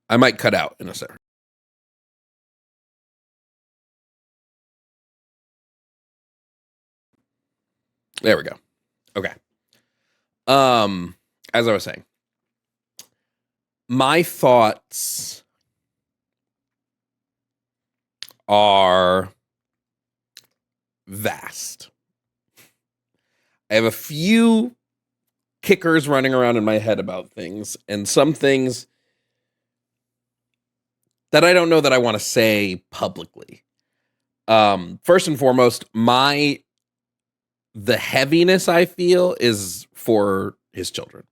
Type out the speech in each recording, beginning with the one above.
I might cut out in a second. There we go. Okay. As I was saying, my thoughts are vast. I have a few kickers running around in my head about things, and some things that I don't know that I want to say publicly. First and foremost, the heaviness I feel is for his children.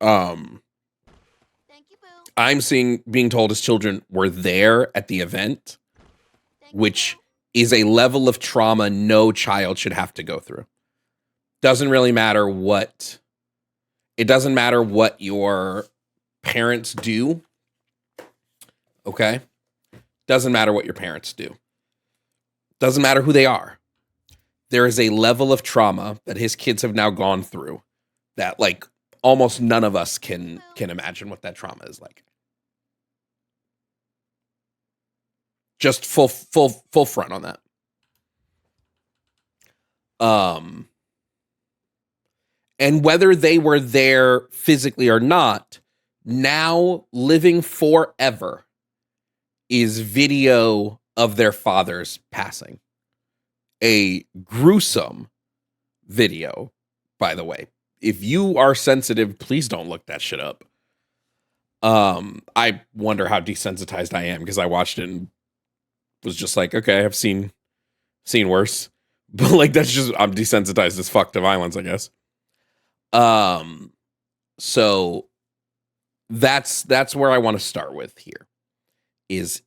Thank you, Boo. I'm being told his children were there at the event, which is a level of trauma no child should have to go through. Doesn't really matter what your parents do. Okay? Doesn't matter what your parents do. Doesn't matter who they are. There is a level of trauma that his kids have now gone through that, like, almost none of us can imagine what that trauma is like. Just full front on that. And whether they were there physically or not, now living forever is video of their father's passing. A gruesome video, by the way. If you are sensitive, please don't look that shit up. I wonder how desensitized I am because I watched it and was just like, okay, I've seen worse. But like, that's just, I'm desensitized as fuck to violence, I guess. So that's where I want to start with here. Is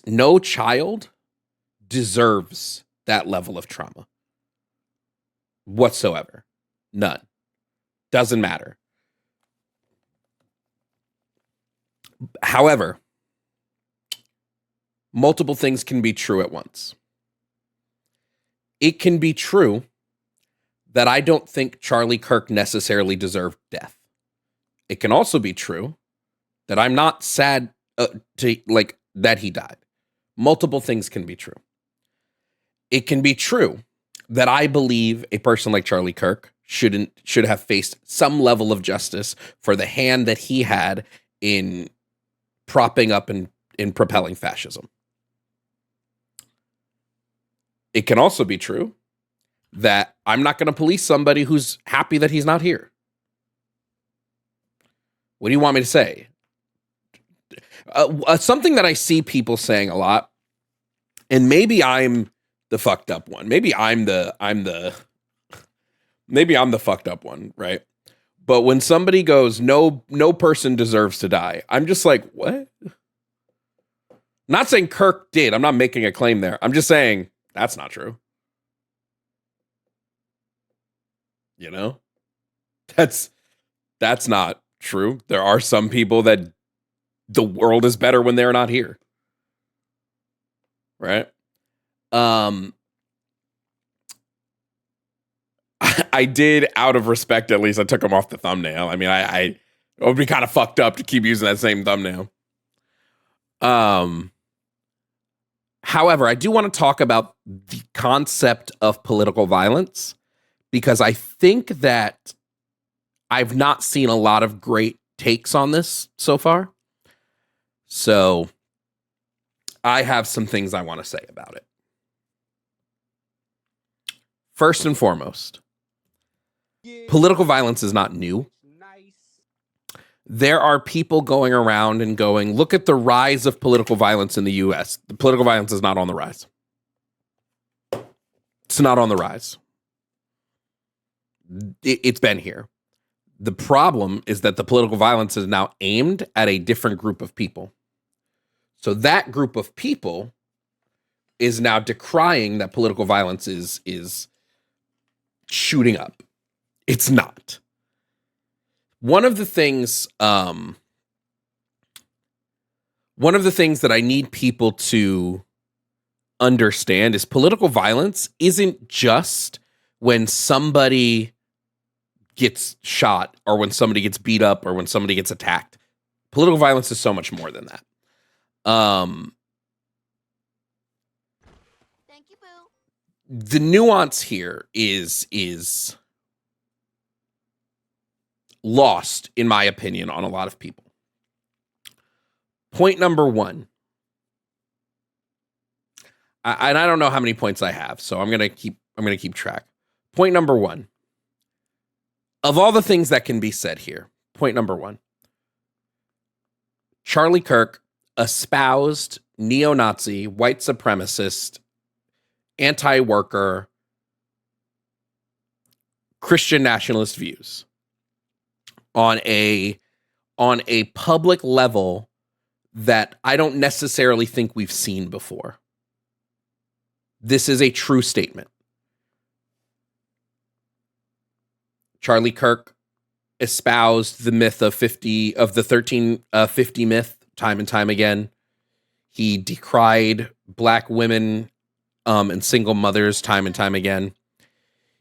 no child deserves that level of trauma whatsoever. None. Doesn't matter. However, multiple things can be true at once. It can be true that I don't think Charlie Kirk necessarily deserved death. It can also be true that I'm not sad that he died. Multiple things can be true. It can be true that I believe a person like Charlie Kirk should have faced some level of justice for the hand that he had in propping up and in propelling fascism. It can also be true that I'm not going to police somebody who's happy that he's not here. What do you want me to say? Something that I see people saying a lot, and maybe I'm the fucked up one. Maybe I'm the fucked up one, right? But when somebody goes, no person deserves to die, I'm just like, what? Not saying Kirk did. I'm not making a claim there. I'm just saying that's not true. You know? That's not true. There are some people that the world is better when they're not here. Right? I did, out of respect, at least, I took him off the thumbnail. I mean, it would be kind of fucked up to keep using that same thumbnail. However, I do want to talk about the concept of political violence, because I think that I've not seen a lot of great takes on this so far. So I have some things I want to say about it. First and foremost, political violence is not new. There are people going around and going, look at the rise of political violence in the US. The political violence is not on the rise. It's not on the rise. It's been here. The problem is that the political violence is now aimed at a different group of people. So that group of people is now decrying that political violence is shooting up. It's not. One of the things that I need people to understand is political violence isn't just when somebody gets shot or when somebody gets beat up or when somebody gets attacked. Political violence is so much more than that. Thank you, Boo. The nuance here is lost, in my opinion, on a lot of people. Point number one. And I don't know how many points I have, so I'm gonna keep track. Point number one. Of all the things that can be said here, point number one. Charlie Kirk espoused neo-Nazi, white supremacist, anti-worker, Christian nationalist views on a public level that I don't necessarily think we've seen before. This is a true statement. Charlie Kirk espoused the myth of the 1350 myth time and time again. He decried Black women and single mothers time and time again.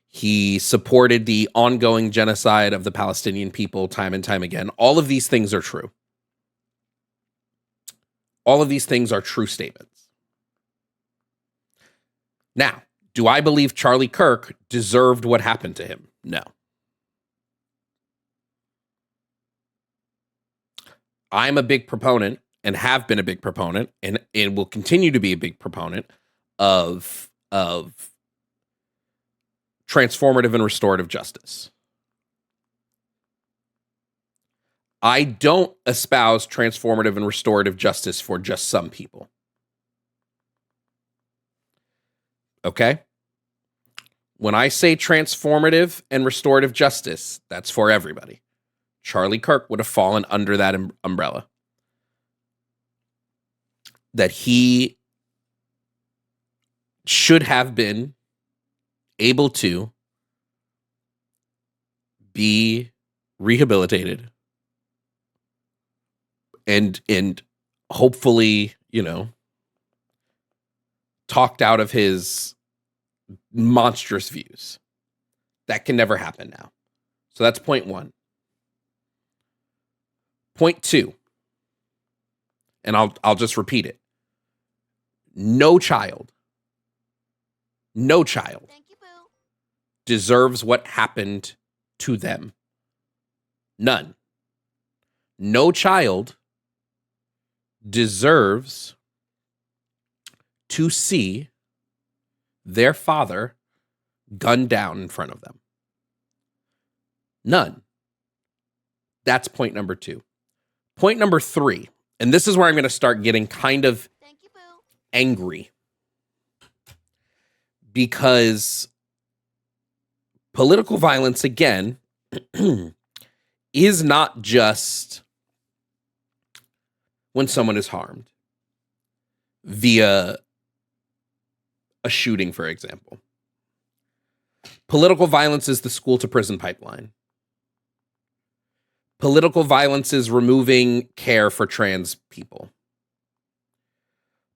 He supported the ongoing genocide of the Palestinian people time and time again. All of these things are true. All of these things are true statements. Now, do I believe Charlie Kirk deserved what happened to him? No. I'm a big proponent and have been a big proponent and will continue to be a big proponent of transformative and restorative justice. I don't espouse transformative and restorative justice for just some people. Okay? When I say transformative and restorative justice, that's for everybody. Charlie Kirk would have fallen under that umbrella. That he should have been able to be rehabilitated and hopefully, talked out of his monstrous views. That can never happen now. So that's point one. Point two, and I'll just repeat it. No child Thank you, Boo. deserves what happened to them. None. No child deserves to see their father gunned down in front of them. None. That's point number two. Point number three, and this is where I'm going to start getting kind of Thank you, Boo. angry. Because political violence, again, is not just when someone is harmed via a shooting, for example. Political violence is the school to prison pipeline. Political violence is removing care for trans people.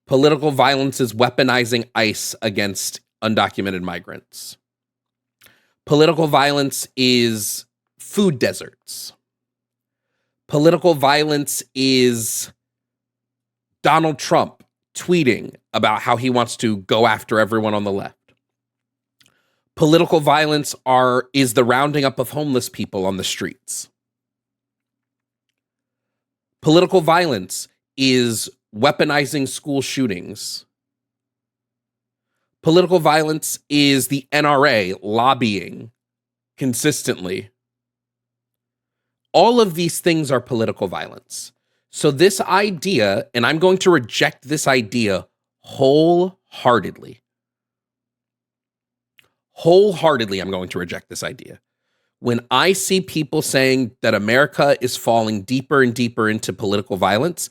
Political violence is weaponizing ICE against undocumented migrants. Political violence is food deserts. Political violence is Donald Trump tweeting about how he wants to go after everyone on the left. Political violence is the rounding up of homeless people on the streets. Political violence is weaponizing school shootings. Political violence is the NRA lobbying consistently. All of these things are political violence. So this idea, and I'm going to reject this idea wholeheartedly. Wholeheartedly, I'm going to reject this idea. When I see people saying that America is falling deeper and deeper into political violence,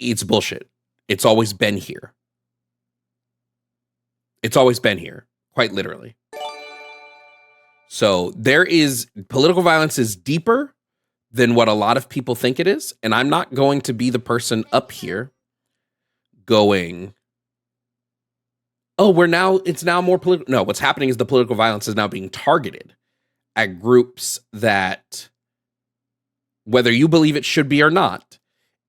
it's bullshit. It's always been here. It's always been here, quite literally. So political violence is deeper than what a lot of people think it is. And I'm not going to be the person up here going, oh, it's now more political. No, what's happening is the political violence is now being targeted at groups that, whether you believe it should be or not,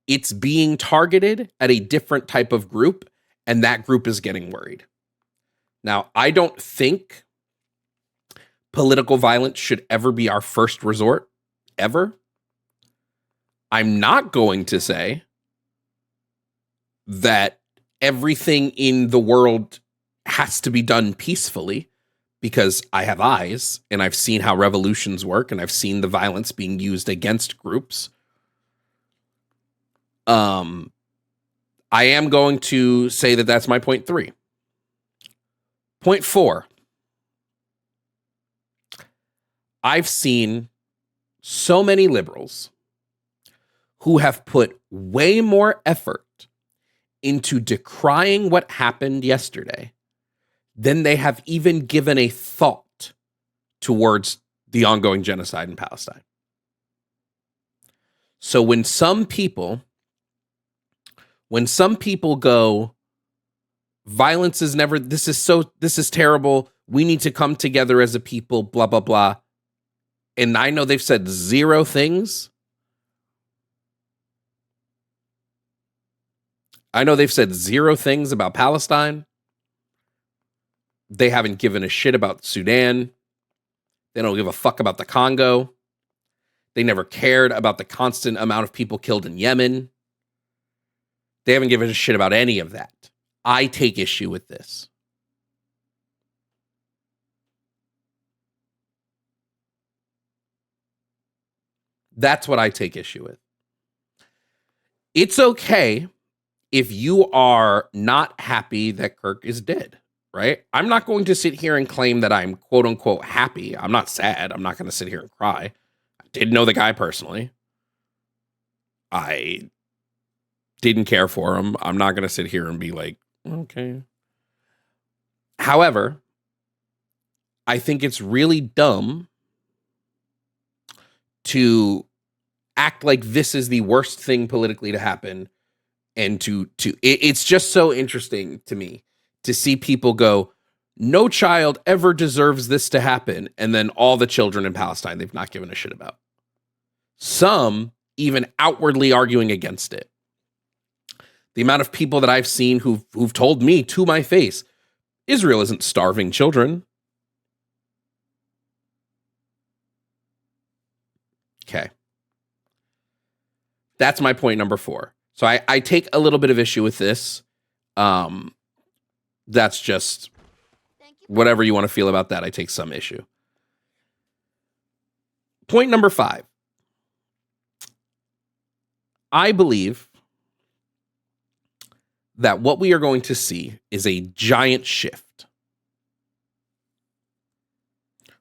it's being targeted at a different type of group, and that group is getting worried. Now, I don't think political violence should ever be our first resort, ever. I'm not going to say that everything in the world has to be done peacefully, because I have eyes and I've seen how revolutions work and I've seen the violence being used against groups. I am going to say that that's my point 3. Point 4. I've seen so many liberals who have put way more effort into decrying what happened yesterday than they have even given a thought towards the ongoing genocide in Palestine. So when some people go, violence is never, this is terrible, we need to come together as a people, blah, blah, blah. And I know they've said 0 things. I know they've said 0 things about Palestine. They haven't given a shit about Sudan. They don't give a fuck about the Congo. They never cared about the constant amount of people killed in Yemen. They haven't given a shit about any of that. I take issue with this. That's what I take issue with. It's okay if you are not happy that Kirk is dead, right? I'm not going to sit here and claim that I'm quote unquote happy. I'm not sad. I'm not going to sit here and cry. I didn't know the guy personally. I didn't care for him. I'm not going to sit here and be like, okay. However, I think it's really dumb to act like this is the worst thing politically to happen. And it's just so interesting to me to see people go, no child ever deserves this to happen. And then all the children in Palestine, they've not given a shit about. Some even outwardly arguing against it. The amount of people that I've seen who've told me to my face, Israel isn't starving children. Okay. That's my point number 4. So I take a little bit of issue with this. That's just whatever you want to feel about that. I take some issue. Point number 5. I believe that what we are going to see is a giant shift.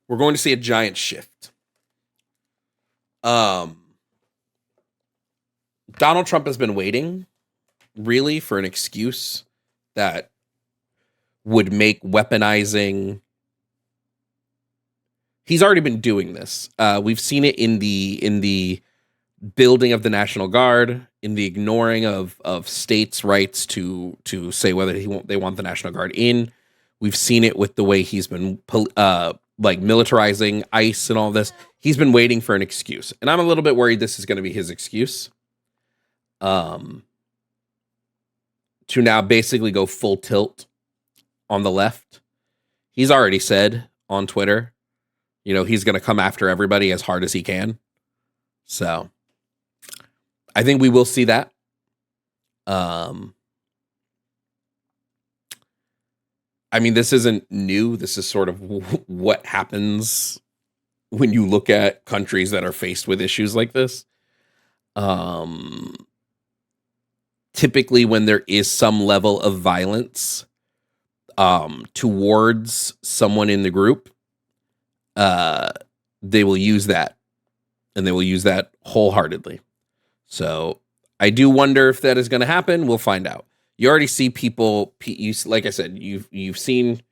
We're going to see a giant shift. Donald Trump has been waiting, really, for an excuse that would make weaponizing. He's already been doing this. We've seen it in the building of the National Guard, in the ignoring of states' rights to say whether they want the National Guard in. We've seen it with the way he's been like militarizing ICE and all this. He's been waiting for an excuse, and I'm a little bit worried this is going to be his excuse. To now basically go full tilt on the left. He's already said on Twitter, he's going to come after everybody as hard as he can. So I think we will see that. I mean, this isn't new. This is sort of what happens when you look at countries that are faced with issues like this. Typically when there is some level of violence towards someone in the group, they will use that, and they will use that wholeheartedly. So I do wonder if that is going to happen. We'll find out. You already see people, like I said, you've seen,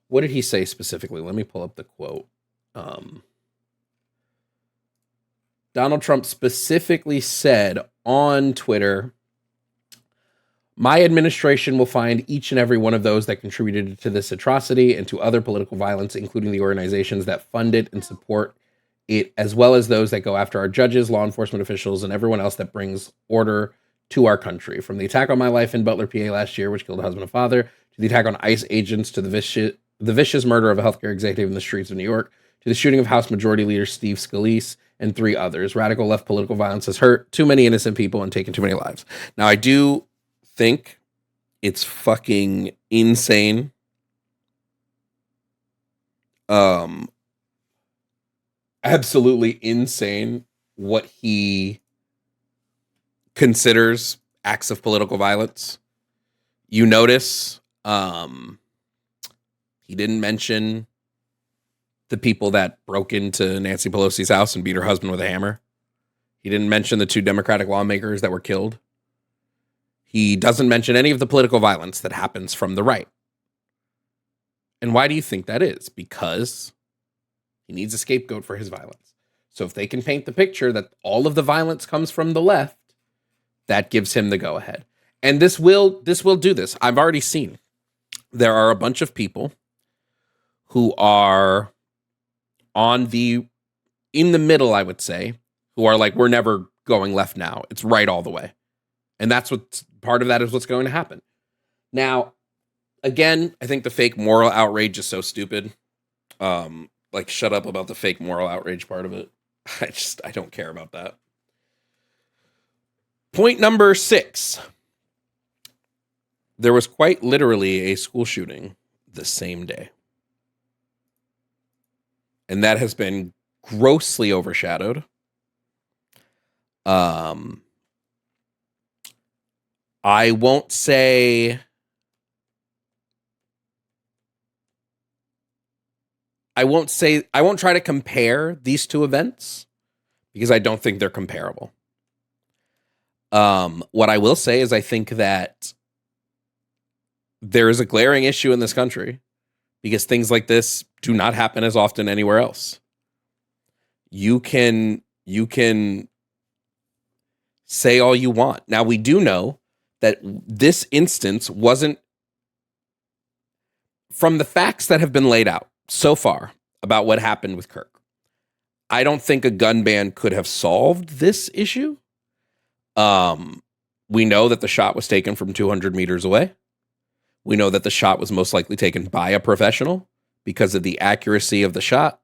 what did he say specifically? Let me pull up the quote. Donald Trump specifically said on Twitter, My administration will find each and every one of those that contributed to this atrocity and to other political violence, including the organizations that fund it and support it, as well as those that go after our judges, law enforcement officials, and everyone else that brings order to our country. From the attack on my life in Butler, PA last year, which killed a husband and father, to the attack on ICE agents, to the vicious murder of a healthcare executive in the streets of New York, to the shooting of House Majority Leader Steve Scalise and 3 others. Radical left political violence has hurt too many innocent people and taken too many lives. Now, I do think it's fucking insane. Absolutely insane what he considers acts of political violence. You notice he didn't mention the people that broke into Nancy Pelosi's house and beat her husband with a hammer. He didn't mention the 2 Democratic lawmakers that were killed. He doesn't mention any of the political violence that happens from the right. And why do you think that is? Because he needs a scapegoat for his violence. So if they can paint the picture that all of the violence comes from the left, that gives him the go-ahead. And this will do this. I've already seen. There are a bunch of people who are in the middle, I would say, who are like, we're never going left now. It's right all the way. And that's what part of that is what's going to happen. Now, again, I think the fake moral outrage is so stupid. Like, shut up about the fake moral outrage part of it. I don't care about that. Point number 6. There was quite literally a school shooting the same day. And that has been grossly overshadowed. I won't try to compare these 2 events because I don't think they're comparable. What I will say is I think that there is a glaring issue in this country because things like this do not happen as often anywhere else. You can say all you want. Now, we do know that this instance wasn't, from the facts that have been laid out so far about what happened with Kirk, I don't think a gun ban could have solved this issue. We know that the shot was taken from 200 meters away. We know that the shot was most likely taken by a professional because of the accuracy of the shot,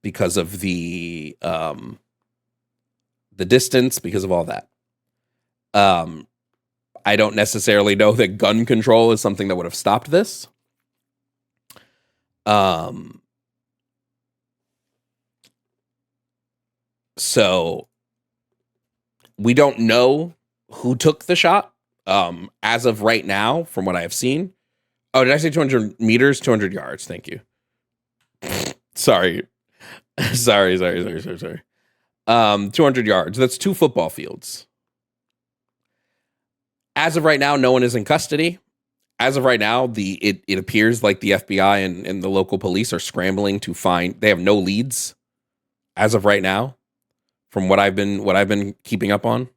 because of the distance, because of all that. I don't necessarily know that gun control is something that would have stopped this. So we don't know who took the shot. As of right now, from what I have seen. Oh, did I say 200 meters? 200 yards. Thank you. Sorry. 200 yards. That's 2 football fields. As of right now, no one is in custody. As of right now, it appears like the FBI and the local police are scrambling to find. They have no leads as of right now, from what I've been keeping up on.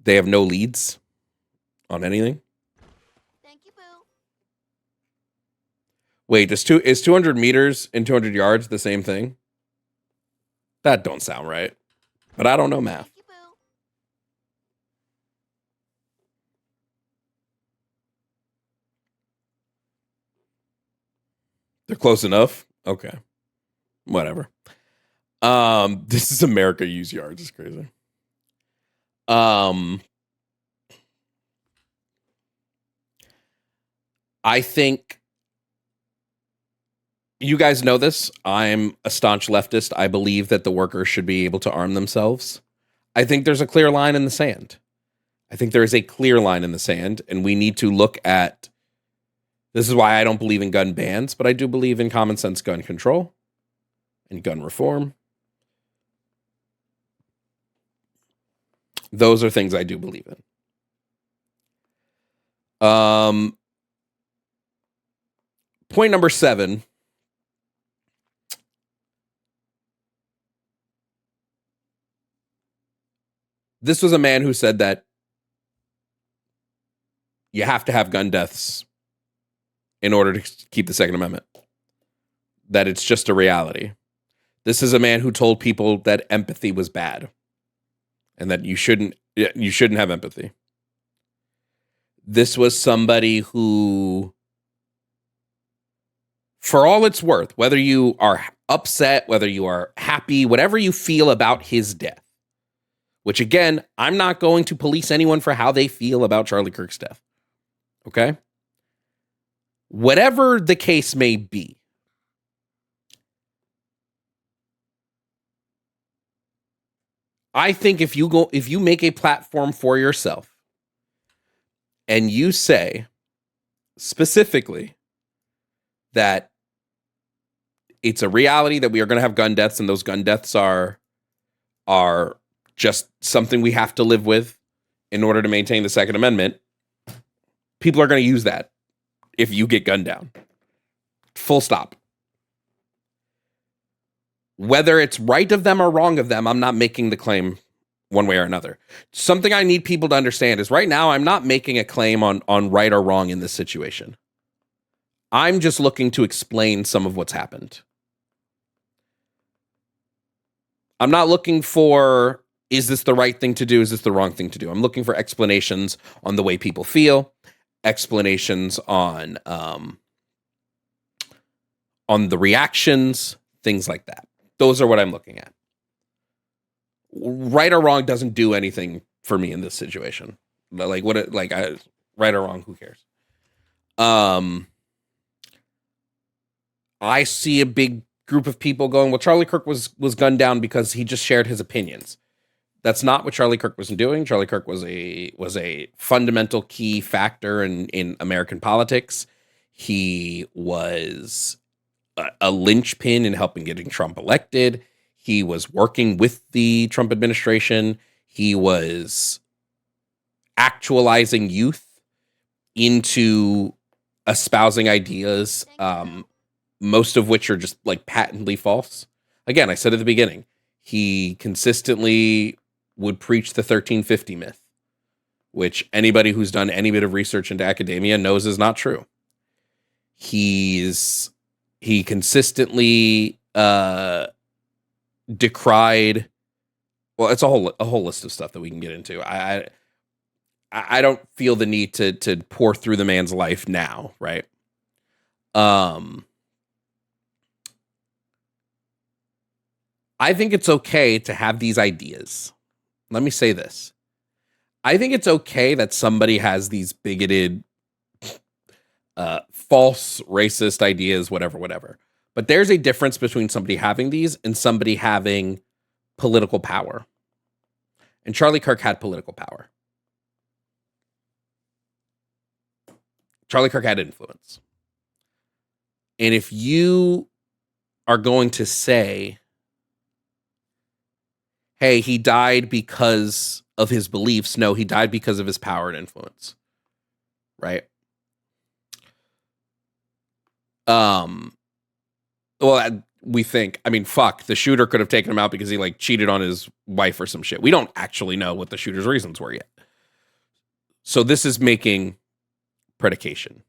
They have no leads on anything. Thank you, boo. Wait, is 200 meters and 200 yards the same thing? That don't sound right. But I don't know math. Thank you, boo. They're close enough? Okay. Whatever. This is America use yards. It's crazy. I think you guys know this. I'm a staunch leftist. I believe that the workers should be able to arm themselves. I think there's a clear line in the sand. I think there is a clear line in the sand, and we need to look at. This is why I don't believe in gun bans, but I do believe in common sense gun control and gun reform. Those are things I do believe in. Point number 7. This was a man who said that you have to have gun deaths in order to keep the Second Amendment. That it's just a reality. This is a man who told people that empathy was bad and that you shouldn't have empathy. This was somebody who, for all it's worth, whether you are upset, whether you are happy, whatever you feel about his death, which again, I'm not going to police anyone for how they feel about Charlie Kirk's death. Okay? Whatever the case may be, I think if you make a platform for yourself and you say specifically that it's a reality that we are going to have gun deaths, and those gun deaths are just something we have to live with in order to maintain the Second Amendment, people are going to use that if you get gunned down. Full stop. Whether it's right of them or wrong of them, I'm not making the claim one way or another. Something I need people to understand is right now I'm not making a claim on right or wrong in this situation. I'm just looking to explain some of what's happened. I'm not looking for, is this the right thing to do? Is this the wrong thing to do? I'm looking for explanations on the way people feel, explanations on the reactions, things like that. Those are what I'm looking at. Right or wrong doesn't do anything for me in this situation. Right or wrong, who cares? I see a big group of people going, well, Charlie Kirk was gunned down because he just shared his opinions. That's not what Charlie Kirk was doing. Charlie Kirk was a fundamental key factor in American politics. He was a linchpin in helping getting Trump elected. He was working with the Trump administration. He was actualizing youth into espousing ideas, most of which are just like patently false. Again, I said at the beginning, he consistently would preach the 1350 myth, which anybody who's done any bit of research into academia knows is not true. He consistently decried. Well, it's a whole list of stuff that we can get into. I don't feel the need to pour through the man's life now, right? I think it's okay to have these ideas. Let me say this. I think it's okay that somebody has these bigoted, false, racist ideas, whatever. But there's a difference between somebody having these and somebody having political power. And Charlie Kirk had political power. Charlie Kirk had influence. And if you are going to say, hey, he died because of his beliefs. No, he died because of his power and influence. Right? Well, we think, fuck, the shooter could have taken him out because he cheated on his wife or some shit. We don't actually know what the shooter's reasons were yet. So this is making predication.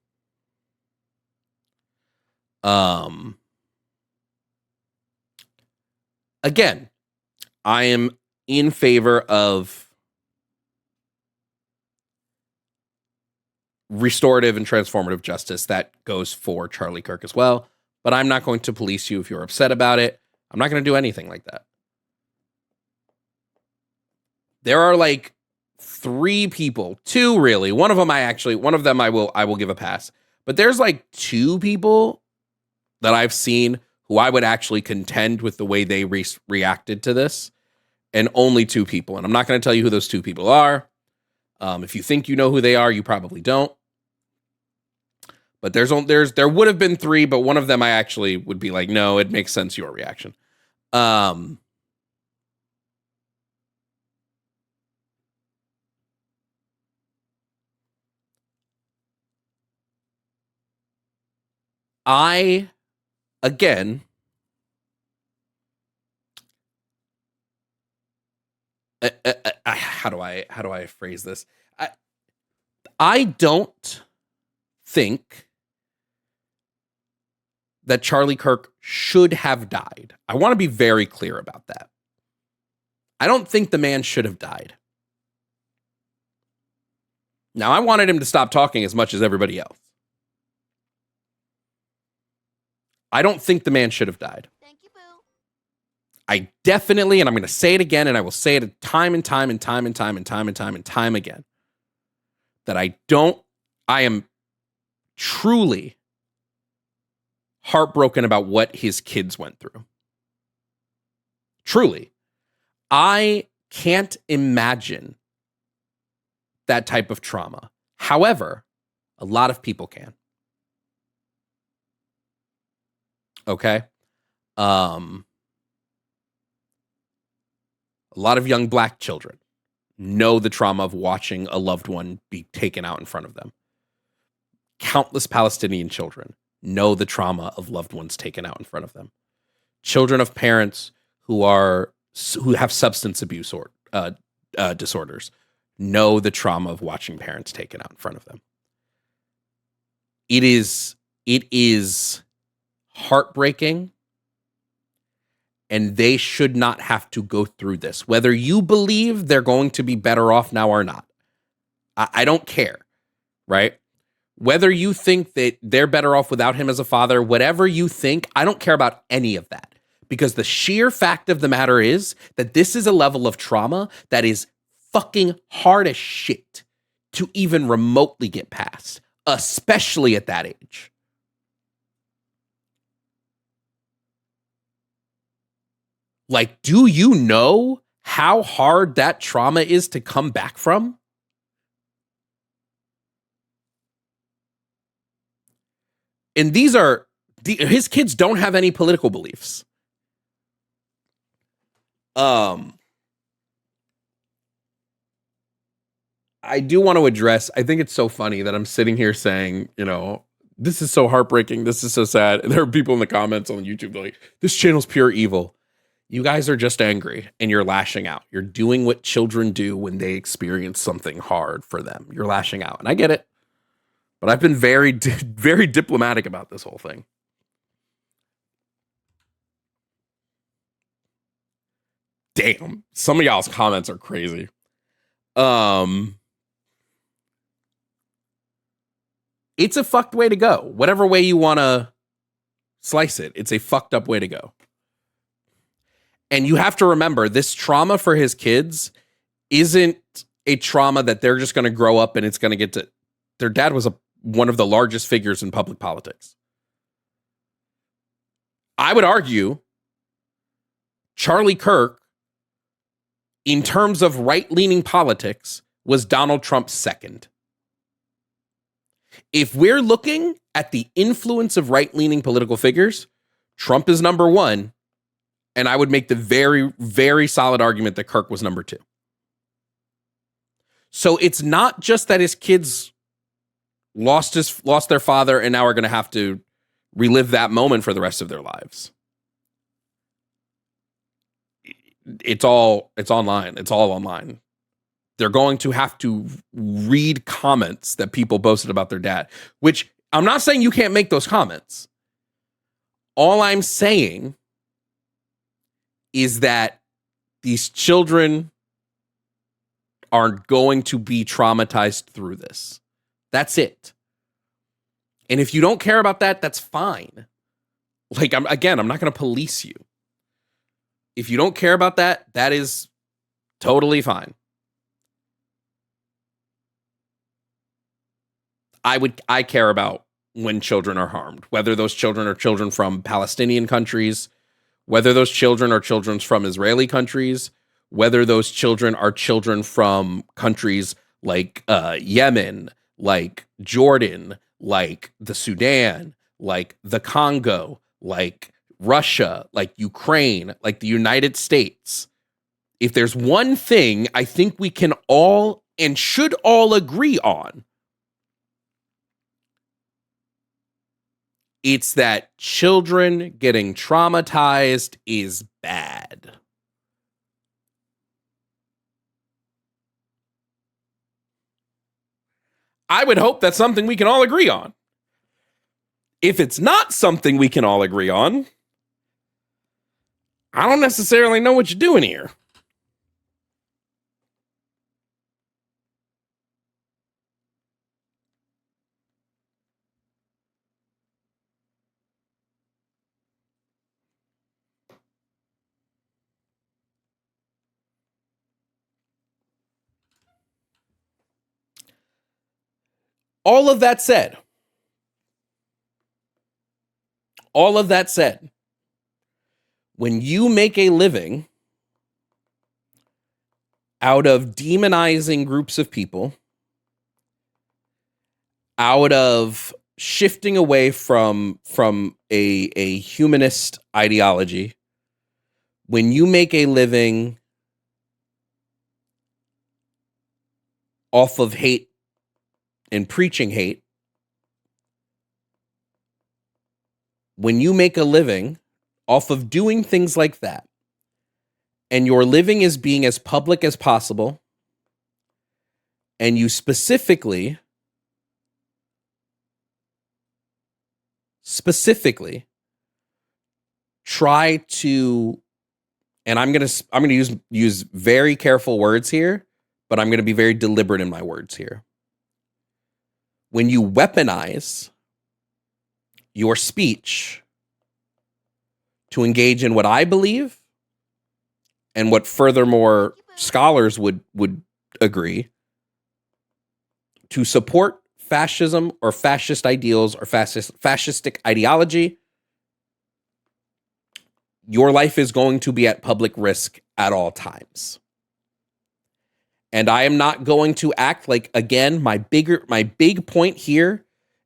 Again, I am in favor of restorative and transformative justice that goes for Charlie Kirk as well. But I'm not going to police you if you're upset about it. I'm not going to do anything like that. There are 3 people, 2 really. One of them I will give a pass. But there's 2 people that I've seen who I would actually contend with the way they reacted to this. And only 2 people. And I'm not going to tell you who those 2 people are. If you think you know who they are, you probably don't. But there would have been 3, but one of them I actually would be like, no, it makes sense, your reaction. Again, how do I phrase this? I don't think that Charlie Kirk should have died. I want to be very clear about that. I don't think the man should have died. Now, I wanted him to stop talking as much as everybody else. I don't think the man should have died. Thank you, Boo. I definitely, and I'm going to say it again, and I will say it time and time and time and time and time and time and time again, that I am truly heartbroken about what his kids went through. Truly. I can't imagine that type of trauma. However, a lot of people can. Okay? A lot of young Black children know the trauma of watching a loved one be taken out in front of them. Countless Palestinian children know the trauma of loved ones taken out in front of them. Children of parents who have substance abuse or disorders know the trauma of watching parents taken out in front of them. It is heartbreaking, and they should not have to go through this. Whether you believe they're going to be better off now or not, I don't care, right? Whether you think that they're better off without him as a father, whatever you think, I don't care about any of that. Because the sheer fact of the matter is that this is a level of trauma that is fucking hard as shit to even remotely get past, especially at that age. Like, do you know how hard that trauma is to come back from? And his kids don't have any political beliefs. I do want to address, I think it's so funny that I'm sitting here saying, this is so heartbreaking. This is so sad. And there are people in the comments on YouTube like, this channel's pure evil. You guys are just angry and you're lashing out. You're doing what children do when they experience something hard for them. You're lashing out. And I get it. But I've been very, very diplomatic about this whole thing. Damn. Some of y'all's comments are crazy. It's a fucked way to go. Whatever way you want to slice it, it's a fucked up way to go. And you have to remember, this trauma for his kids isn't a trauma that they're just going to grow up and it's going to get to... Their dad was one of the largest figures in public politics. I would argue Charlie Kirk, in terms of right-leaning politics, was Donald Trump's second. If we're looking at the influence of right-leaning political figures, Trump is number one, and I would make the very, very solid argument that Kirk was number two. So it's not just that his kids lost their father and now are going to have to relive that moment for the rest of their lives. It's online. It's all online. They're going to have to read comments that people posted about their dad, which I'm not saying you can't make those comments. All I'm saying is that these children are going to be traumatized through this. That's it. And if you don't care about that, that's fine. Like, I'm not going to police you. If you don't care about that, that is totally fine. I care about when children are harmed, whether those children are children from Palestinian countries, whether those children are children from Israeli countries, whether those children are children from countries like Yemen, like Jordan, like the Sudan, like the Congo, like Russia, like Ukraine, like the United States. If there's one thing I think we can all and should all agree on, it's that children getting traumatized is bad. I would hope that's something we can all agree on. If it's not something we can all agree on, I don't necessarily know what you're doing here. All of that said, when you make a living out of demonizing groups of people, out of shifting away from a humanist ideology, when you make a living off of hate and preaching hate, when you make a living off of doing things like that, and your living is being as public as possible, and you specifically try to, and I'm going to use very careful words here, but I'm going to be very deliberate in my words here. When you weaponize your speech to engage in what I believe and what furthermore scholars would agree, to support fascism or fascist ideals or fascistic ideology, your life is going to be at public risk at all times. And I am not going to act like, again, my big point here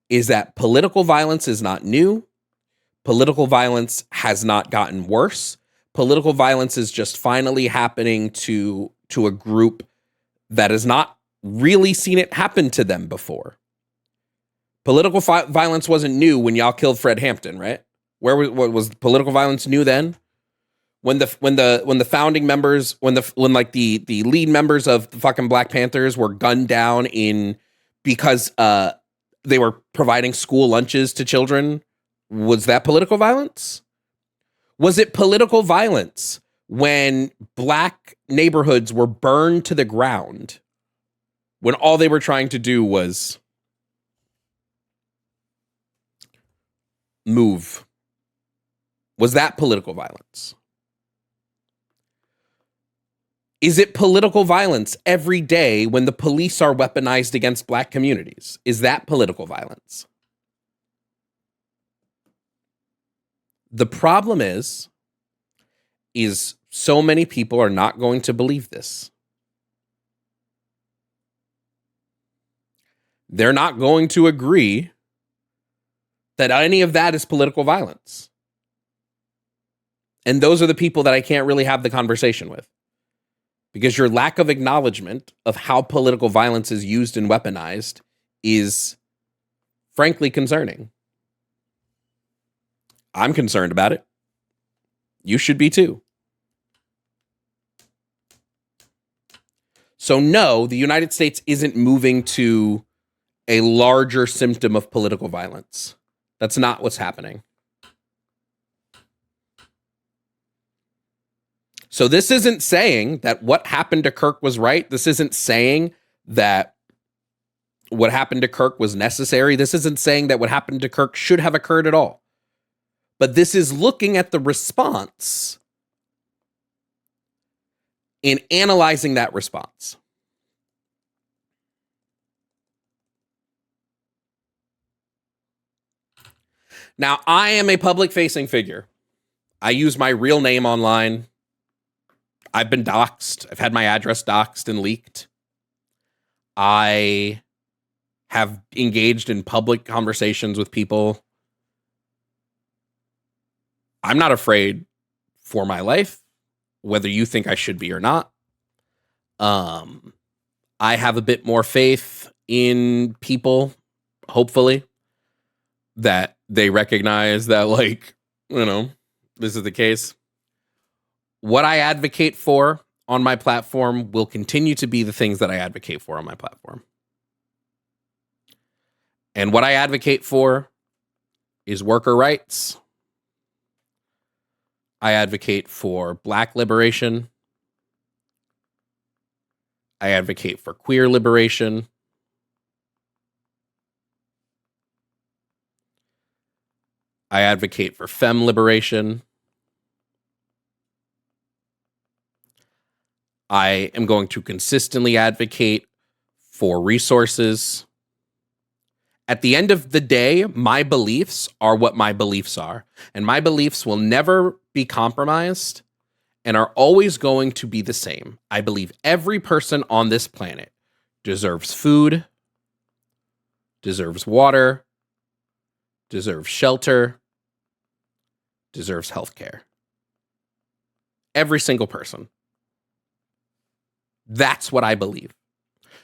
is that political violence is not new. Political violence has not gotten worse. Political violence is just finally happening to a group that has not really seen it happen to them before. Political violence wasn't new when y'all killed Fred Hampton, right? What was political violence new then? When the founding members, when the lead members of the fucking Black Panthers were gunned down because they were providing school lunches to children, was that political violence? Was it political violence when Black neighborhoods were burned to the ground, when all they were trying to do was move? Was that political violence? Is it political violence every day when the police are weaponized against Black communities? Is that political violence? The problem is so many people are not going to believe this. They're not going to agree that any of that is political violence. And those are the people that I can't really have the conversation with, because your lack of acknowledgement of how political violence is used and weaponized is frankly concerning. I'm concerned about it. You should be too. So no, the United States isn't moving to a larger symptom of political violence. That's not what's happening. So this isn't saying that what happened to Kirk was right. This isn't saying that what happened to Kirk was necessary. This isn't saying that what happened to Kirk should have occurred at all. But this is looking at the response and analyzing that response. Now, I am a public-facing figure. I use my real name online. I've been doxxed. I've had my address doxxed and leaked. I have engaged in public conversations with people. I'm not afraid for my life, whether you think I should be or not. I have a bit more faith in people, hopefully, that they recognize that, like, you know, this is the case. What I advocate for on my platform will continue to be the things that I advocate for on my platform. And what I advocate for is worker rights. I advocate for Black liberation. I advocate for queer liberation. I advocate for femme liberation. I am going to consistently advocate for resources. At the end of the day, my beliefs are what my beliefs are, and my beliefs will never be compromised and are always going to be the same. I believe every person on this planet deserves food, deserves water, deserves shelter, deserves healthcare. Every single person. That's what I believe.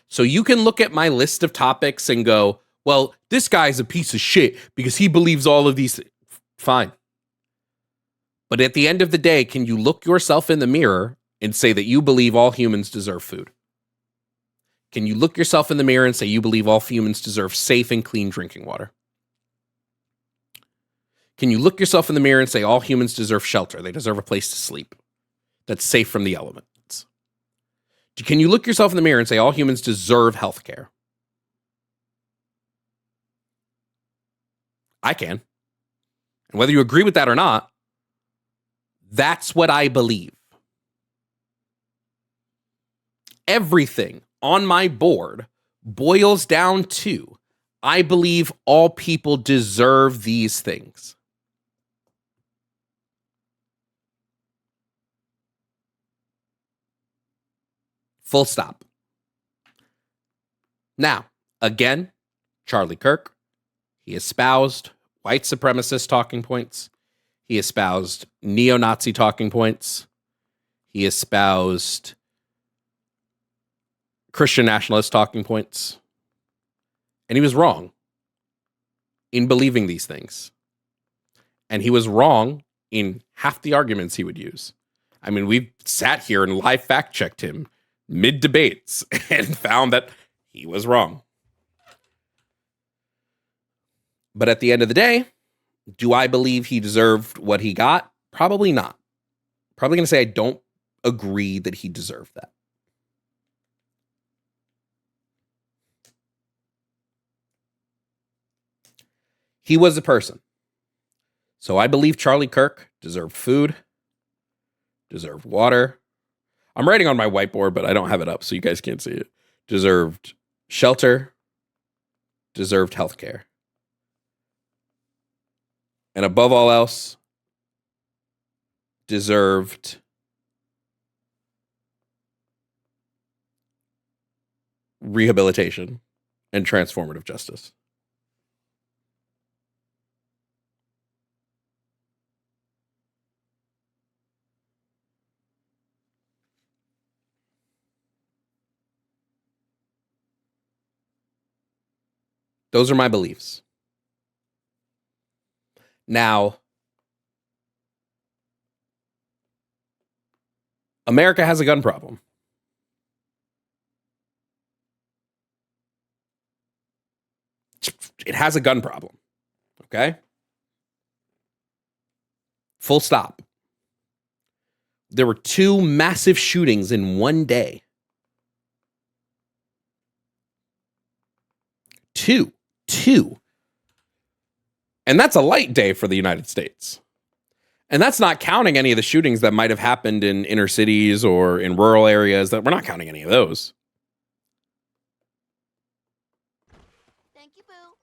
So you can look at my list of topics and go, well, this guy's a piece of shit because he believes all of these. Fine. But at the end of the day, can you look yourself in the mirror and say that you believe all humans deserve food? Can you look yourself in the mirror and say you believe all humans deserve safe and clean drinking water? Can you look yourself in the mirror and say all humans deserve shelter? They deserve a place to sleep that's safe from the elements. Can you look yourself in the mirror and say all humans deserve health care? I can. And whether you agree with that or not, that's what I believe. Everything on my board boils down to I believe all people deserve these things. Full stop. Now, again, Charlie Kirk, he espoused white supremacist talking points. He espoused neo-Nazi talking points. He espoused Christian nationalist talking points. And he was wrong in believing these things. And he was wrong in half the arguments he would use. I mean, we've sat here and live fact-checked him mid-debates and found that he was wrong. But at the end of the day, do I believe he deserved what he got? Probably not. Probably going to say I don't agree that he deserved that. He was a person. So I believe Charlie Kirk deserved food, deserved water. I'm writing on my whiteboard, but I don't have it up, so you guys can't see it. Deserved shelter, deserved healthcare. And above all else, deserved rehabilitation and transformative justice. Those are my beliefs. Now, America has a gun problem. It has a gun problem. Okay? Full stop. There were 2 massive shootings in one day. 2. And that's a light day for the United States. And that's not counting any of the shootings that might have happened in inner cities or in rural areas. That we're not counting any of those. Thank you, Boo.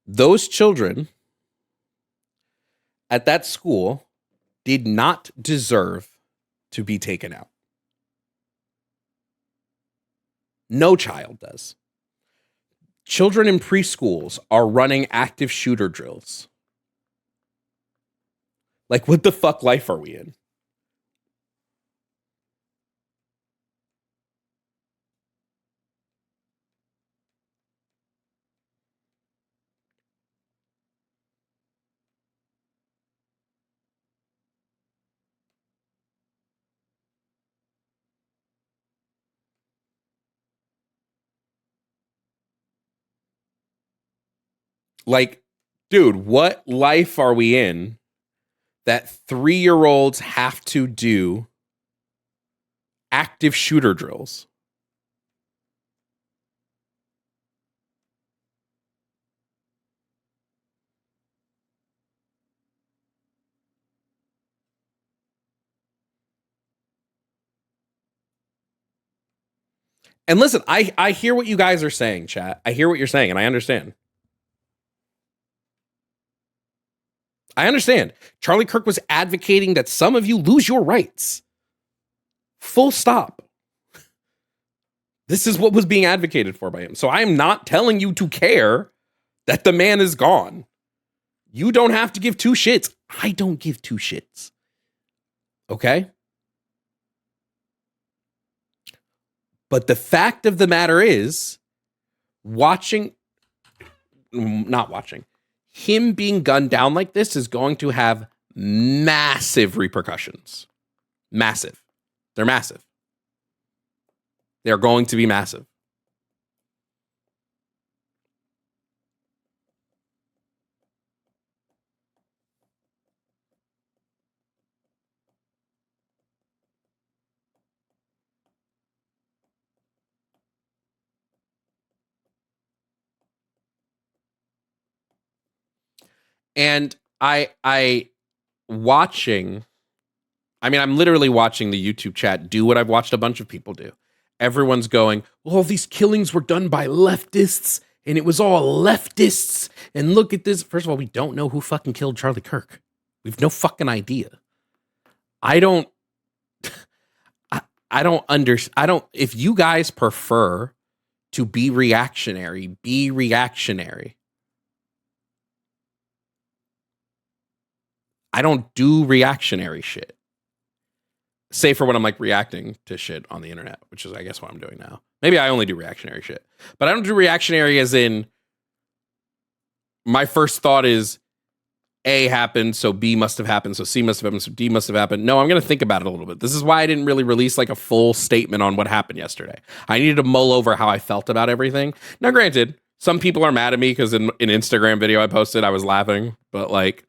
Those children at that school did not deserve to be taken out. No child does. Children in preschools are running active shooter drills. Like, what the fuck life are we in? Like, dude, what life are we in that 3-year-olds have to do active shooter drills? And listen, I hear what you guys are saying, chat. I hear what you're saying, and I understand. I understand. Charlie Kirk was advocating that some of you lose your rights. Full stop. This is what was being advocated for by him. So I am not telling you to care that the man is gone. You don't have to give two shits. I don't give two shits. Okay? But the fact of the matter is, not watching, him being gunned down like this is going to have massive repercussions. Massive. They're massive. They're going to be massive. And I'm literally watching the YouTube chat do what I've watched a bunch of people do. Everyone's going, well, these killings were done by leftists, and it was all leftists, and look at this. First of all, we don't know who fucking killed Charlie Kirk. We have no fucking idea. If you guys prefer to be reactionary, be reactionary. I don't do reactionary shit. Save for when I'm like reacting to shit on the internet, which is, I guess, what I'm doing now. Maybe I only do reactionary shit. But I don't do reactionary as in my first thought is A happened, so B must have happened, so C must have happened, so D must have happened. No, I'm going to think about it a little bit. This is why I didn't really release like a full statement on what happened yesterday. I needed to mull over how I felt about everything. Now, granted, some people are mad at me because in an Instagram video I posted, I was laughing, but like,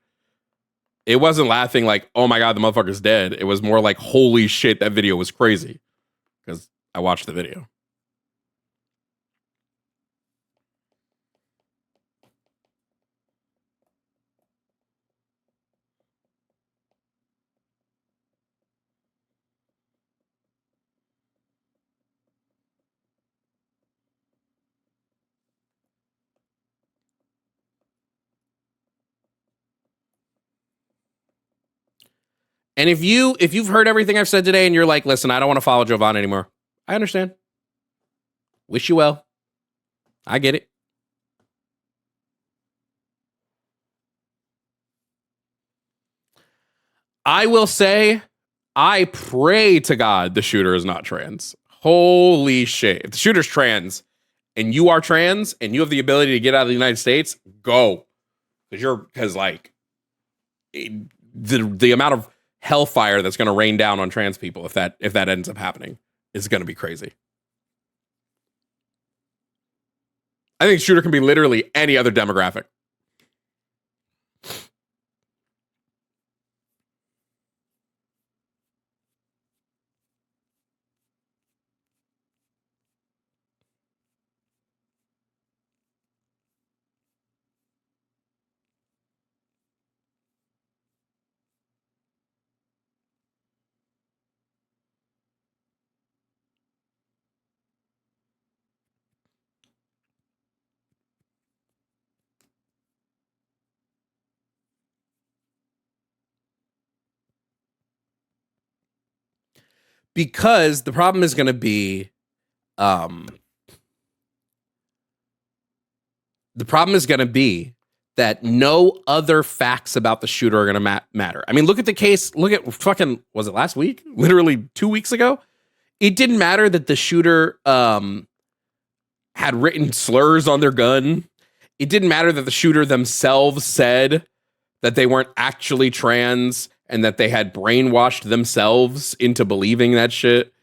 it wasn't laughing like, oh my God, the motherfucker's dead. It was more like, holy shit, that video was crazy. Because I watched the video. And if you've heard everything I've said today and you're like, listen, I don't want to follow Jovan anymore, I understand. Wish you well. I get it. I will say, I pray to God the shooter is not trans. Holy shit. If the shooter's trans and you are trans and you have the ability to get out of the United States, go. Because like the amount of hellfire that's going to rain down on trans people if that ends up happening is going to be crazy. I think shooter can be literally any other demographic. Because the problem is going to be, that no other facts about the shooter are going to matter. I mean, look at the case. Look at fucking, was it last week? Literally 2 weeks ago. It didn't matter that the shooter had written slurs on their gun. It didn't matter that the shooter themselves said that they weren't actually trans and that they had brainwashed themselves into believing that shit.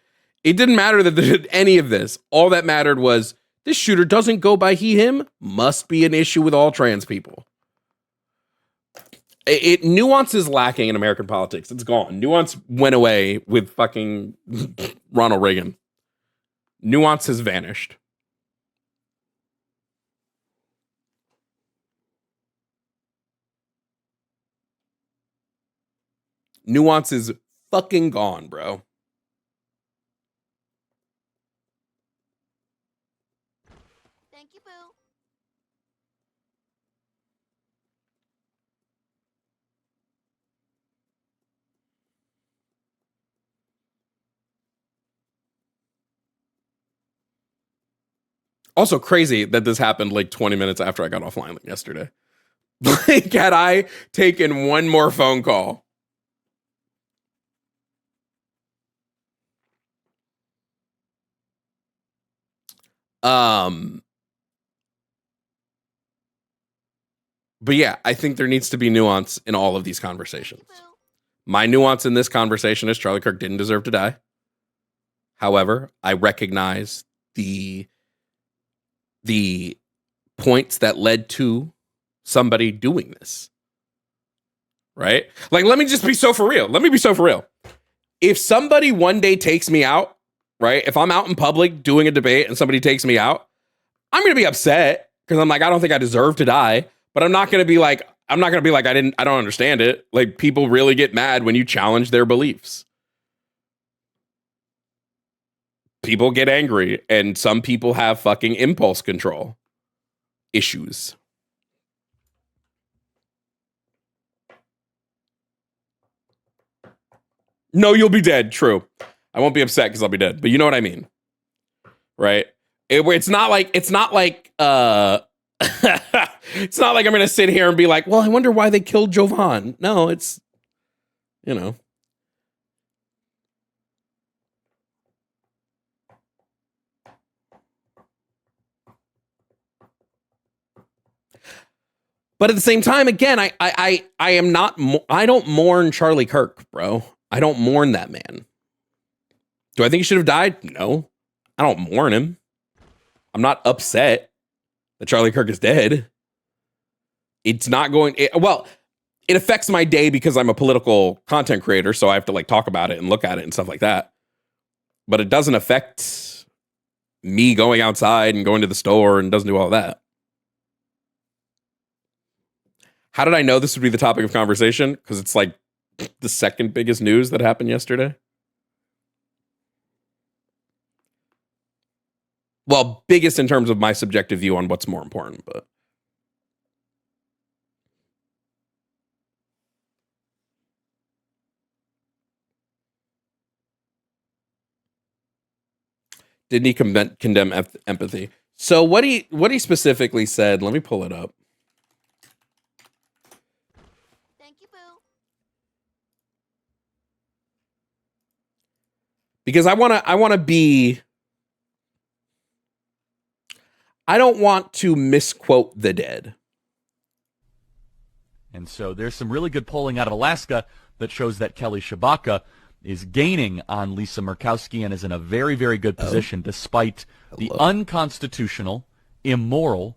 It didn't matter that they did any of this. All that mattered was This shooter doesn't go by he, him. Must be an issue with all trans people. Nuance is lacking in American politics. It's gone. Nuance went away with fucking Ronald Reagan. Nuance has vanished. Nuance is fucking gone, bro. Thank you, Boo. Also crazy that this happened like 20 minutes after I got offline yesterday. Like, had I taken one more phone call, but yeah, I think there needs to be nuance in all of these conversations. My nuance in this conversation is Charlie Kirk didn't deserve to die. However, I recognize the points that led to somebody doing this. Right? Like, let me just be so for real. Let me be so for real. If somebody one day takes me out, right? If I'm out in public doing a debate and somebody takes me out, I'm going to be upset because I'm like, I don't think I deserve to die. But I'm not going to be like, I don't understand it. Like, people really get mad when you challenge their beliefs. People get angry, and some people have fucking impulse control issues. No, you'll be dead. True. I won't be upset because I'll be dead. But you know what I mean, right? It's not like it's not like I'm gonna sit here and be like, well, I wonder why they killed Jovan. No, it's, you know. But at the same time, again, I don't mourn Charlie Kirk, bro. I don't mourn that man. Do I think he should have died? No. I don't mourn him. I'm not upset that Charlie Kirk is dead. It's not going, it affects my day because I'm a political content creator, so I have to like talk about it and look at it and stuff like that. But it doesn't affect me going outside and going to the store, and doesn't do all that. How did I know this would be the topic of conversation? Because it's like the second biggest news that happened yesterday. Well, biggest in terms of my subjective view on what's more important, but didn't he condemn empathy? So what he specifically said, let me pull it up. Thank you, Boo. Because I don't want to misquote the dead. And so there's some really good polling out of Alaska that shows that Kelly Shabaka is gaining on Lisa Murkowski and is in a very, very good position despite the unconstitutional, immoral,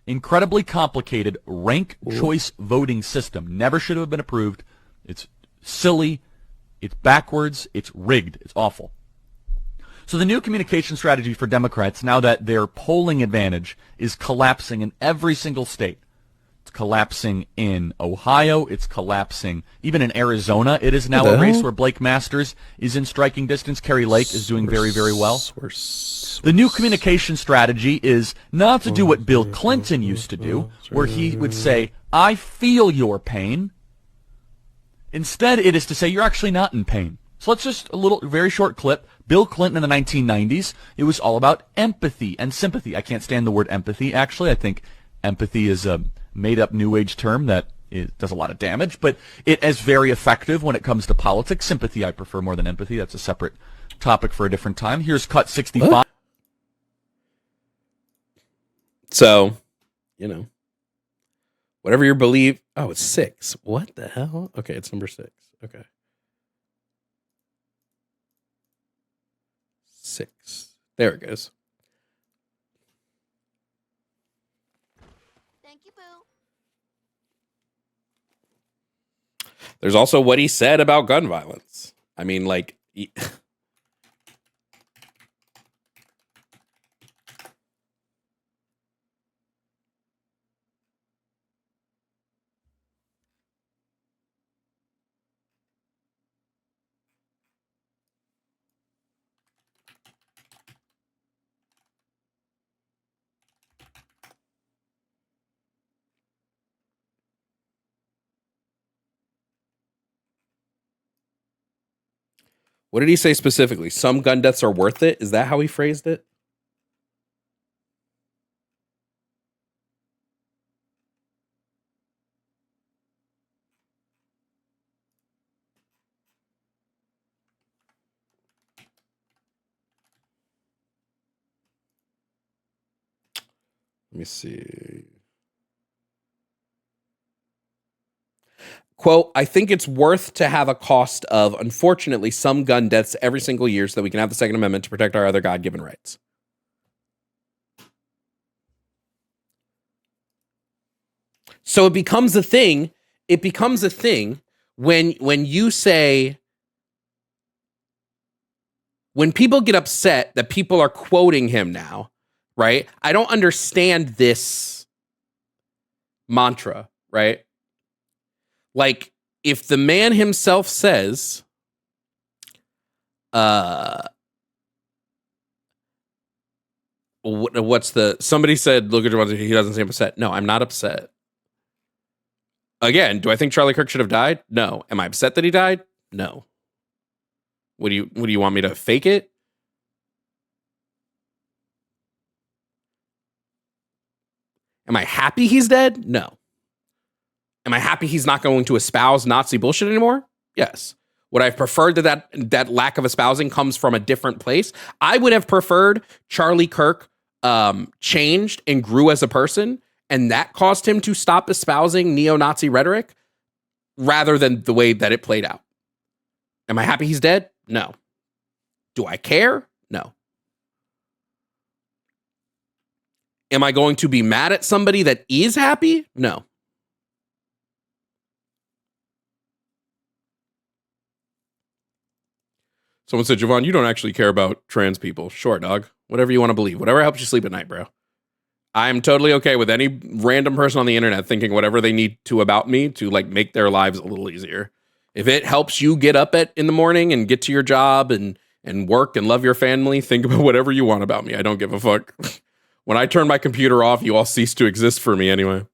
incredibly complicated rank choice voting system. Never should have been approved. It's silly. It's backwards. It's rigged. It's awful. So the new communication strategy for Democrats, now that their polling advantage is collapsing in every single state, it's collapsing in Ohio, it's collapsing even in Arizona. It is now a race where Blake Masters is in striking distance. Kerry Lake is doing very, very well. The new communication strategy is not to do what Bill Clinton used to do, where he would say, I feel your pain. Instead, it is to say, you're actually not in pain. So let's just, very short clip. Bill Clinton in the 1990s, it was all about empathy and sympathy. I can't stand the word empathy, actually. I think empathy is a made-up New Age term that it does a lot of damage, but it is very effective when it comes to politics. Sympathy I prefer more than empathy. That's a separate topic for a different time. Here's cut 65. What? So, whatever your belief. Oh, it's 6. What the hell? Okay, it's number 6. Okay. 6. There it goes. There's also what he said about gun violence. I mean, like, what did he say specifically? Some gun deaths are worth it? Is that how he phrased it? Let me see. Quote, I think it's worth to have a cost of, unfortunately, some gun deaths every single year so that we can have the Second Amendment to protect our other God-given rights. So it becomes a thing. It becomes a thing when you say, when people get upset that people are quoting him now, right? I don't understand this mantra, right? Like, if the man himself says, somebody said, look at Jovans, he doesn't seem upset. No, I'm not upset. Again, do I think Charlie Kirk should have died? No. Am I upset that he died? No. Would you want me to fake it? Am I happy he's dead? No. Am I happy he's not going to espouse Nazi bullshit anymore? Yes. Would I have preferred that lack of espousing comes from a different place? I would have preferred Charlie Kirk changed and grew as a person, and that caused him to stop espousing neo-Nazi rhetoric rather than the way that it played out. Am I happy he's dead? No. Do I care? No. Am I going to be mad at somebody that is happy? No. Someone said, Jovan, you don't actually care about trans people. Sure, dog. Whatever you want to believe. Whatever helps you sleep at night, bro. I'm totally okay with any random person on the internet thinking whatever they need to about me to like make their lives a little easier. If it helps you get up in the morning and get to your job and work and love your family, think about whatever you want about me. I don't give a fuck. When I turn my computer off, you all cease to exist for me anyway.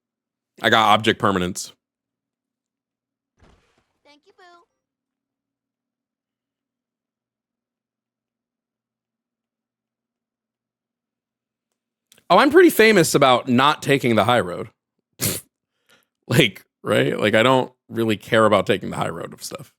I got object permanence. Thank you, Boo. Oh, I'm pretty famous about not taking the high road. Like, right? Like, I don't really care about taking the high road of stuff.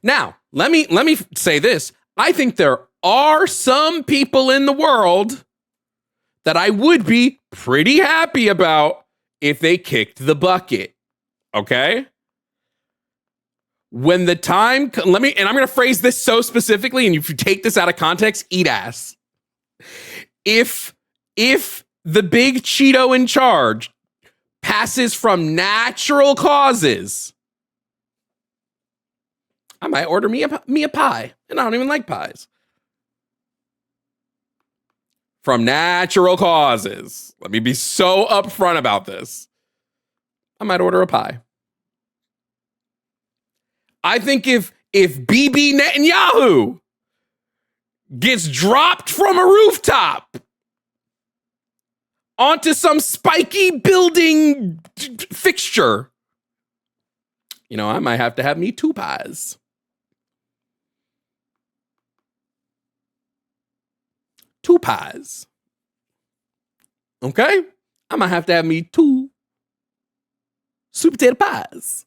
Now, let me say this. I think there are some people in the world that I would be pretty happy about if they kicked the bucket. Okay? When the time, and I'm going to phrase this so specifically, and if you take this out of context, eat ass. If the big Cheeto in charge passes from natural causes, I might order me a pie, and I don't even like pies. From natural causes. Let me be so upfront about this. I might order a pie. I think if Bibi Netanyahu gets dropped from a rooftop onto some spiky building fixture, you know, I might have to have me 2 pies. 2 pies. Okay? I might have to have me 2 sweet potato pies.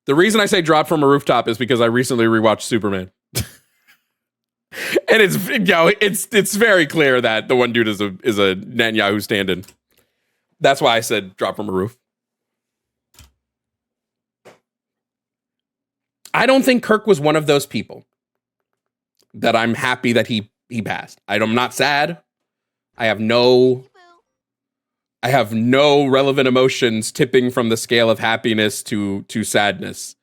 The reason I say drop from a rooftop is because I recently rewatched Superman. And it's very clear that the one dude is a Netanyahu stand-in. That's why I said drop from a roof. I don't think Kirk was one of those people that I'm happy that he passed. I'm not sad. I have no relevant emotions tipping from the scale of happiness to sadness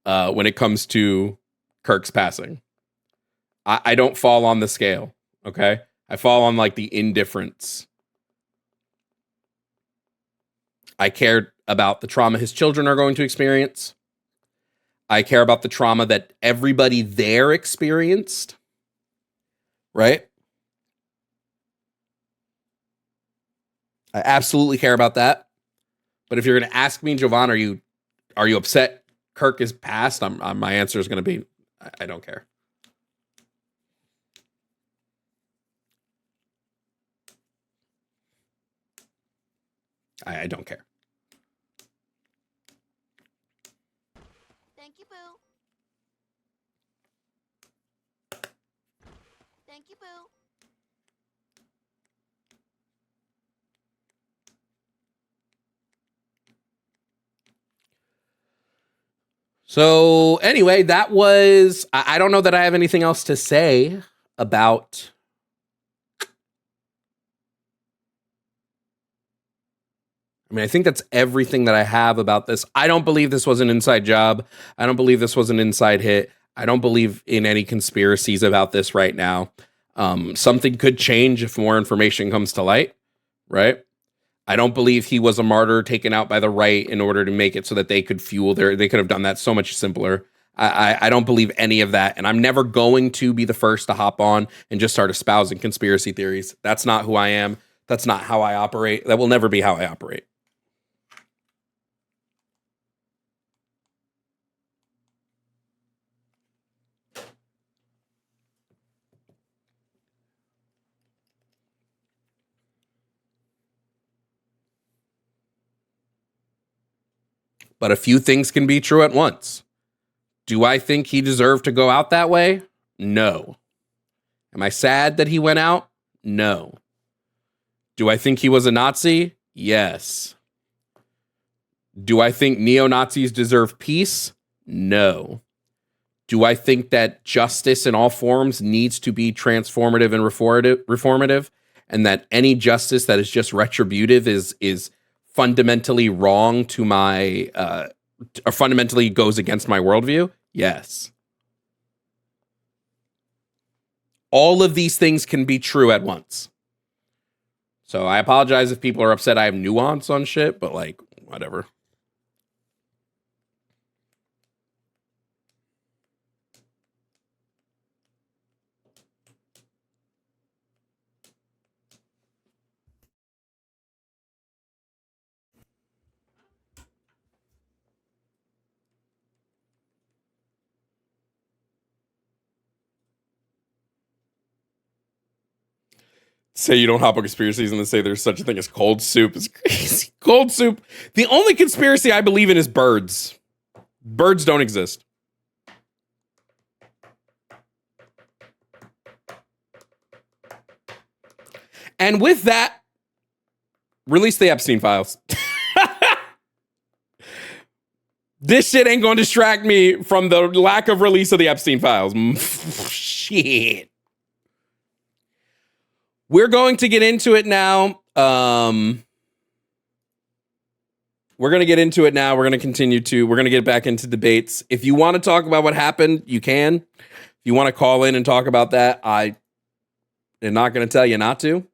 when it comes to Kirk's passing. I don't fall on the scale, okay? I fall on like the indifference. I cared about the trauma his children are going to experience. I care about the trauma that everybody there experienced, right? I absolutely care about that. But if you're going to ask me, Jovan, are you upset Kirk is passed? My answer is going to be, I don't care. I don't care. Thank you, Boo. Thank you, Boo. So anyway, that was, I don't know that I have anything else to say about I think that's everything that I have about this. I don't believe this was an inside job. I don't believe this was an inside hit. I don't believe in any conspiracies about this right now. Something could change if more information comes to light, right? I don't believe he was a martyr taken out by the right in order to make it so that they could they could have done that so much simpler. I don't believe any of that. And I'm never going to be the first to hop on and just start espousing conspiracy theories. That's not who I am. That's not how I operate. That will never be how I operate. But a few things can be true at once. Do I think he deserved to go out that way? No. Am I sad that he went out? No. Do I think he was a Nazi? Yes. Do I think neo-Nazis deserve peace? No. Do I think that justice in all forms needs to be transformative and reformative, and that any justice that is just retributive is fundamentally wrong to my, or fundamentally goes against my worldview? Yes. All of these things can be true at once. So I apologize if people are upset I have nuance on shit, but like, whatever. Say you don't hop on conspiracies and then say there's such a thing as cold soup is crazy. Cold soup. The only conspiracy I believe in is birds. Birds don't exist. And with that, release the Epstein files. This shit ain't gonna distract me from the lack of release of the Epstein files. Shit. We're going to get into it now. We're going to get into it now. We're going to get back into debates. If you want to talk about what happened, you can. If you want to call in and talk about that, I am not going to tell you not to.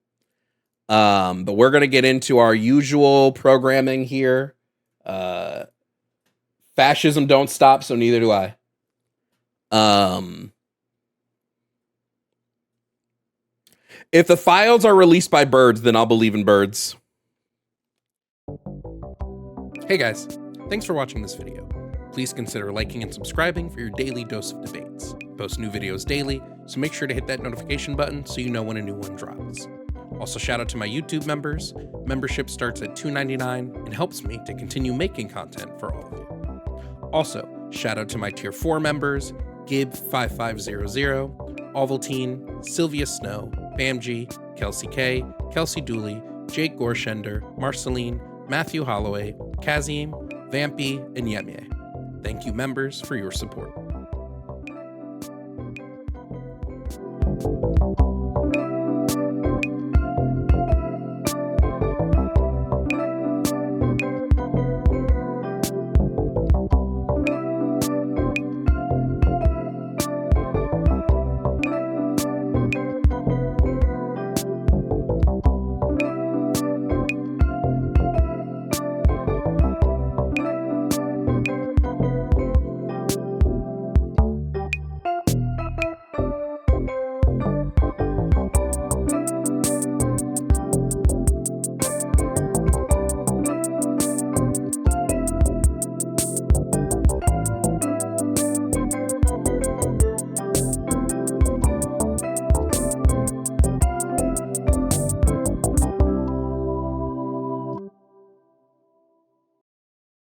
But we're going to get into our usual programming here. Fascism don't stop, so neither do I. If the files are released by birds, then I'll believe in birds. Hey guys, thanks for watching this video. Please consider liking and subscribing for your daily dose of debates. I post new videos daily, so make sure to hit that notification button so you know when a new one drops. Also, shout out to my YouTube members. Membership starts at $2.99 and helps me to continue making content for all of you. Also, shout out to my Tier 4 members, Gib5500, Ovaltine, Sylvia Snow, Bamji, Kelsey K, Kelsey Dooley, Jake Gorshender, Marceline, Matthew Holloway, Kazim, Vampy, and Yemye. Thank you, members, for your support.